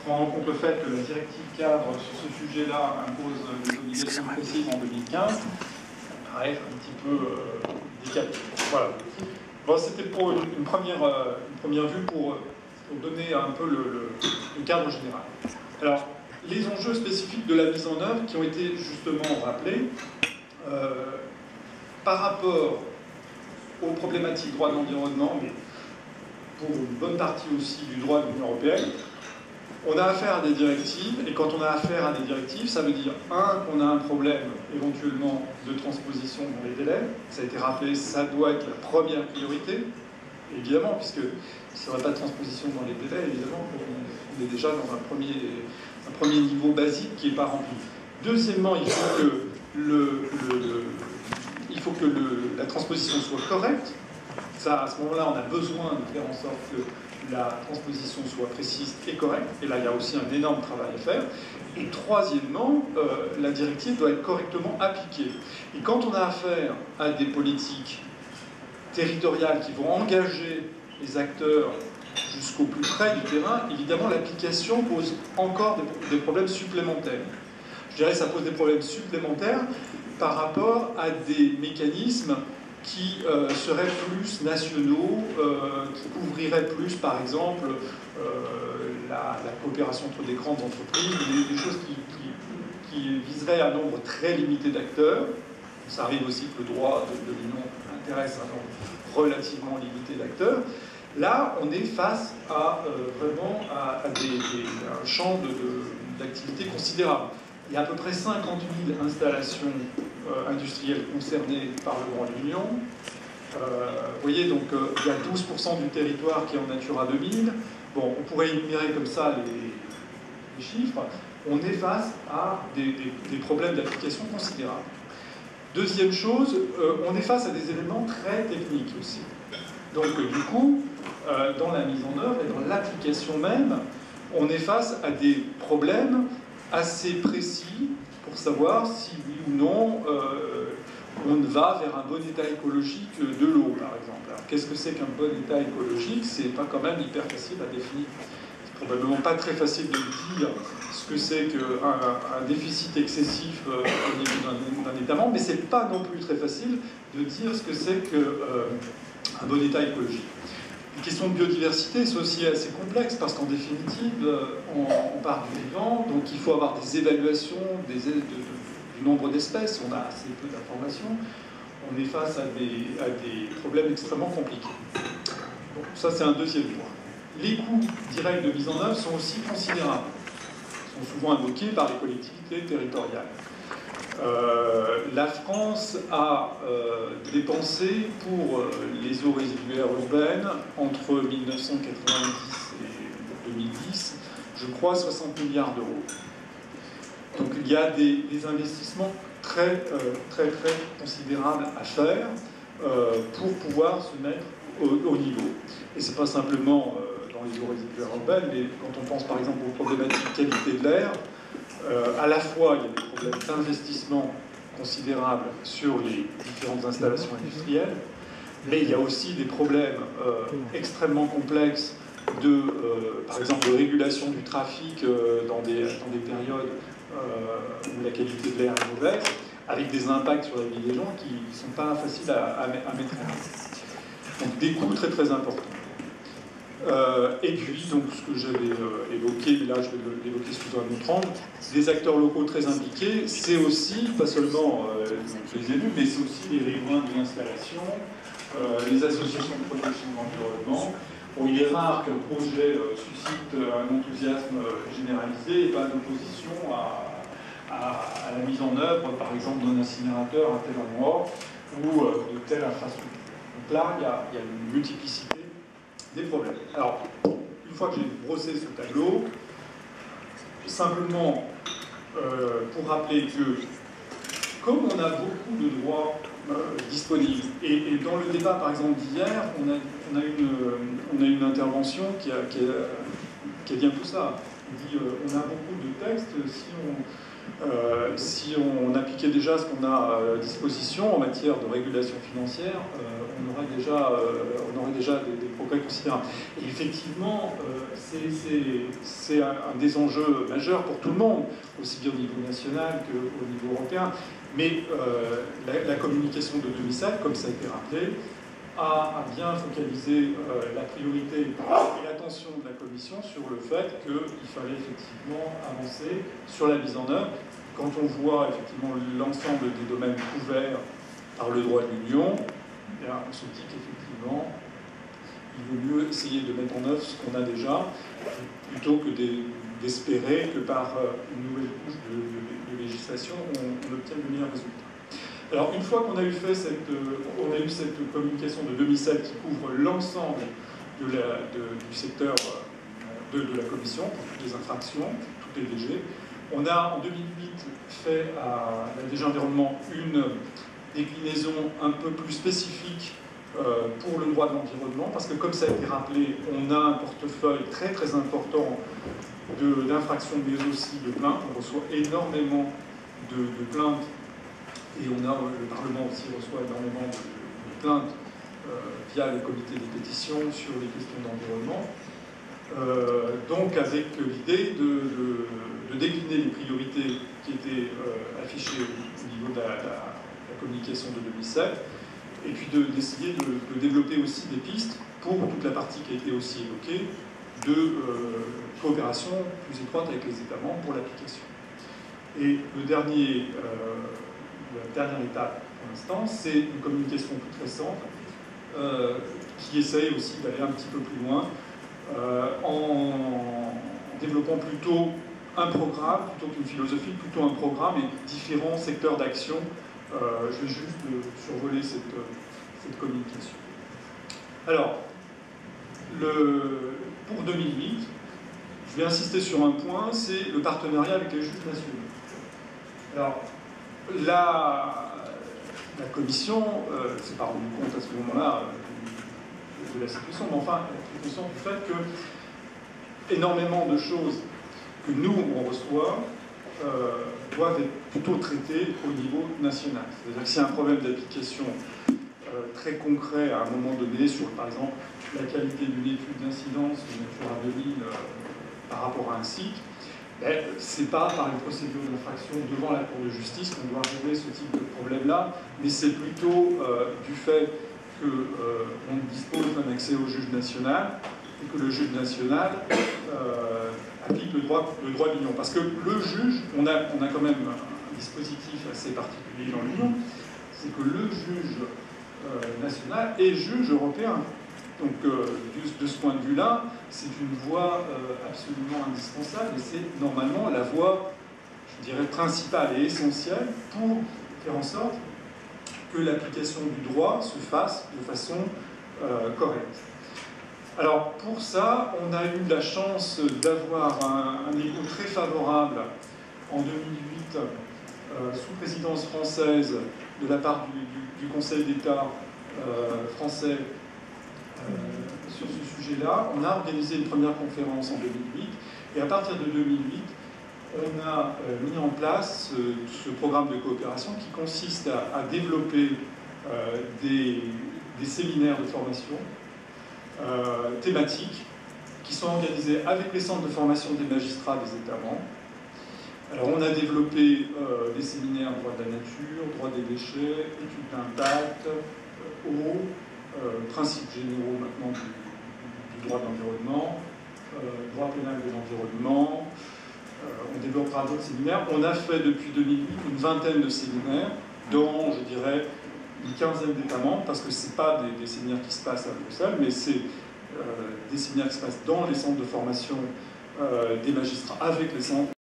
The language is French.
prend en compte le fait que la directive cadre sur ce sujet-là impose des obligations précises en 2015, ça paraît un petit peu décalé. Voilà. Bon, c'était pour une première vue pour donner un peu le cadre général. Alors, les enjeux spécifiques de la mise en œuvre qui ont été justement rappelés par rapport aux problématiques droit de l'environnement, mais pour une bonne partie aussi du droit de l'Union européenne, on a affaire à des directives, et quand on a affaire à des directives, ça veut dire, qu'on a un problème éventuellement de transposition dans les délais. Ça a été rappelé, ça doit être la première priorité, évidemment, puisque s'il n'y aurait pas de transposition dans les délais, évidemment, on est déjà dans un premier niveau basique qui n'est pas rempli. Deuxièmement, il faut que la transposition soit correcte. Ça, à ce moment-là, on a besoin de faire en sorte que la transposition soit précise et correcte. Et là, il y a aussi un énorme travail à faire. Et troisièmement, la directive doit être correctement appliquée. Et quand on a affaire à des politiques territoriales qui vont engager les acteurs jusqu'au plus près du terrain, évidemment, l'application pose encore des problèmes supplémentaires. Je dirais que ça pose des problèmes supplémentaires par rapport à des mécanismes qui seraient plus nationaux, qui couvriraient plus, par exemple, la coopération entre des grandes entreprises, des choses qui viseraient un nombre très limité d'acteurs. Ça arrive aussi que le droit de l'Union intéresse un nombre relativement limité d'acteurs. Là, on est face à vraiment à un champ d'activité considérable. Il y a à peu près 50 000 installations industrielles concernées par le droit de l'Union. Vous voyez, donc il y a 12% du territoire qui est en Natura 2000. Bon, on pourrait énumérer comme ça les chiffres. On est face à des problèmes d'application considérables. Deuxième chose, on est face à des éléments très techniques aussi. Donc du coup, dans la mise en œuvre et dans l'application même, on est face à des problèmes assez précis pour savoir si oui ou non on va vers un bon état écologique de l'eau, par exemple. Alors qu'est-ce que c'est qu'un bon état écologique? C'est pas quand même hyper facile à définir. C'est probablement pas très facile de dire ce que c'est qu'un déficit excessif au niveau d'un État membre, mais c'est pas non plus très facile de dire ce que c'est qu'un bon état écologique. La question de biodiversité, c'est aussi assez complexe parce qu'en définitive, on part du vivant, donc il faut avoir des évaluations du nombre d'espèces, on a assez peu d'informations, on est face à des problèmes extrêmement compliqués. Donc ça, c'est un deuxième point. Les coûts directs de mise en œuvre sont aussi considérables, ils sont souvent invoqués par les collectivités territoriales. La France a dépensé pour les eaux résiduaires urbaines entre 1990 et 2010, je crois, 60 milliards d'euros. Donc il y a des investissements très considérables à faire pour pouvoir se mettre au niveau. Et c'est pas simplement dans les eaux résiduaires urbaines, mais quand on pense par exemple aux problématiques qualité de l'air, à la fois, il y a des problèmes d'investissement considérables sur les différentes installations industrielles, mais il y a aussi des problèmes extrêmement complexes par exemple, de régulation du trafic dans des périodes où la qualité de l'air est mauvaise, avec des impacts sur la vie des gens qui ne sont pas faciles à mettre en place. Donc des coûts très importants. Et puis, donc, ce que j'avais évoqué, là je vais l'évoquer sous un autre angle, des acteurs locaux très impliqués, c'est aussi, pas seulement les élus, mais c'est aussi les riverains de l'installation, les associations de protection de l'environnement. Bon, il est rare qu'un projet suscite un enthousiasme généralisé et pas d'opposition à la mise en œuvre, par exemple, d'un incinérateur à tel endroit ou de telle infrastructure. Donc là, il y a une multiplicité des problèmes. Alors, une fois que j'ai brossé ce tableau, simplement pour rappeler que, comme on a beaucoup de droits disponibles, et dans le débat, par exemple, d'hier, on a une intervention qui qui a dit un peu ça. Il dit on a beaucoup de textes, si on appliquait déjà ce qu'on a à disposition en matière de régulation financière, on aurait déjà des progrès considérables. Et effectivement, c'est un des enjeux majeurs pour tout le monde, aussi bien au niveau national qu'au niveau européen. Mais la communication de 2007, comme ça a été rappelé, a bien focalisé la priorité et l'attention de la Commission sur le fait qu'il fallait effectivement avancer sur la mise en œuvre. Quand on voit effectivement l'ensemble des domaines couverts par le droit de l'Union, on se dit qu'effectivement, il vaut mieux essayer de mettre en œuvre ce qu'on a déjà, plutôt que d'espérer que par une nouvelle couche de législation, on obtienne de meilleurs résultats. Alors, une fois qu'on a eu fait on a eu cette communication de 2007 qui couvre l'ensemble du secteur de la Commission, pour toutes les infractions, toutes les DG, on a en 2008 fait à la DG Environnement une déclinaison un peu plus spécifique pour le droit de l'environnement, parce que comme ça a été rappelé, on a un portefeuille très très important d'infractions, mais aussi de plaintes. On reçoit énormément de plaintes. Et le Parlement aussi reçoit énormément de plaintes via le comité des pétitions sur les questions d'environnement. Donc avec l'idée de décliner les priorités qui étaient affichées au niveau de la communication de 2007, et puis d'essayer de développer aussi des pistes pour toute la partie qui a été aussi évoquée, de coopération plus étroite avec les États membres pour l'application. Et la dernière étape pour l'instant, c'est une communication toute récente qui essaye aussi d'aller un petit peu plus loin en développement plutôt un programme, plutôt qu'une philosophie, plutôt un programme et différents secteurs d'action. Je vais juste survoler cette communication. Alors, pour 2008, je vais insister sur un point, c'est le partenariat avec les juges nationaux. Alors, la Commission s'est pas rendue compte à ce moment-là de la situation, mais enfin, elle est consciente du fait que énormément de choses que nous, on reçoit, doivent être plutôt traitées au niveau national. C'est-à-dire que s'il y a un problème d'application très concret à un moment donné sur, par exemple, la qualité d'une étude d'incidence de Natura 2000 par rapport à un site, ce n'est pas par une procédure d'infraction devant la Cour de justice qu'on doit régler ce type de problème-là, mais c'est plutôt du fait qu'on dispose d'un accès au juge national et que le juge national applique le droit de l'Union. Parce que le juge, on a quand même un dispositif assez particulier dans l'Union, c'est que le juge national est juge européen. Donc, de ce point de vue-là, c'est une voie absolument indispensable et c'est normalement la voie, je dirais, principale et essentielle pour faire en sorte que l'application du droit se fasse de façon correcte. Alors, pour ça, on a eu la chance d'avoir un écho très favorable en 2008 sous présidence française de la part du Conseil d'État français sur ce sujet-là. On a organisé une première conférence en 2008 et à partir de 2008, on a mis en place ce programme de coopération qui consiste à développer des séminaires de formation thématiques qui sont organisés avec les centres de formation des magistrats des États membres. Alors on a développé des séminaires droit de la nature, droit des déchets, études d'impact, eau, principes généraux maintenant du droit de l'environnement, droit pénal de l'environnement. On développera d'autres séminaires. On a fait depuis 2008 une vingtaine de séminaires dans, je dirais, une quinzaine d'États membres, parce que ce n'est pas des séminaires qui se passent à Bruxelles, mais c'est des séminaires qui se passent dans les centres de formation des magistrats, avec les centres